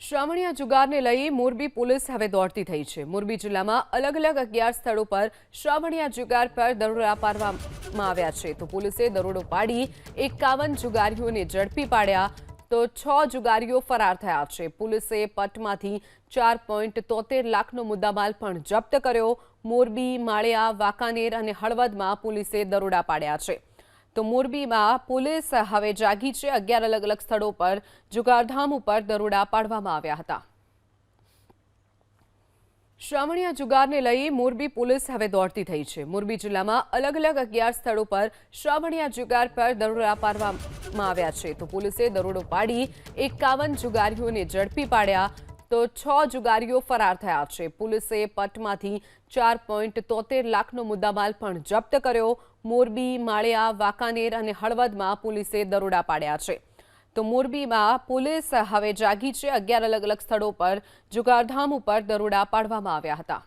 શ્રાવણીયા જુગારને લઈ મોરબી પોલીસ હવે દોડતી થઈ છે। મોરબી જિલ્લામાં અલગ અલગ 11 સ્થળો પર શ્રાવણીયા જુગાર પર દરોડા પાડવામાં આવ્યા છે। તો પોલીસે દરોડો પાડી 51 જુગારીઓને ઝડપી પાડ્યા તો 6 જુગારીઓ ફરાર થયા છે। પોલીસે પટમાંથી 4.73 લાખનો મુદ્દામાલ પણ જપ્ત કર્યો। મોરબી, માળિયા, વાંકાનેર અને હળવદમાં પોલીસે દરોડા પાડ્યા છે। તો મોરબીમાં પોલીસ હવે જાગી છે। 11 અલગ અલગ સ્થળો પર જુગારધામ ઉપર દરોડા પાડવામાં આવ્યા હતા। શ્રાવણીયા જુગારને લઈ મોરબી પોલીસ હવે દોડતી થઈ છે। મોરબી જિલ્લામાં અલગ અલગ 11 સ્થળો પર શ્રાવણીયા જુગાર પર દરોડા પાડવામાં આવ્યા છે। તો પોલીસે દરોડો પાડી 51 જુગારીઓને ઝડપી પાડ્યા તો 6 જુગારીઓ ફરાર થયા છે। પોલીસે પટમાંથી 4.73 લાખનો મુદ્દામાલ પણ જપ્ત કર્યો। મોરબી, માળિયા, વાંકાનેર અને હળવદમાં પોલીસે દરોડા પાડ્યા છે। તો મોરબીમાં પોલીસ હવે જાગી છે। 11 અલગ અલગ સ્થળો પર જુગારધામ ઉપર દરોડા પાડવામાં આવ્યા હતા।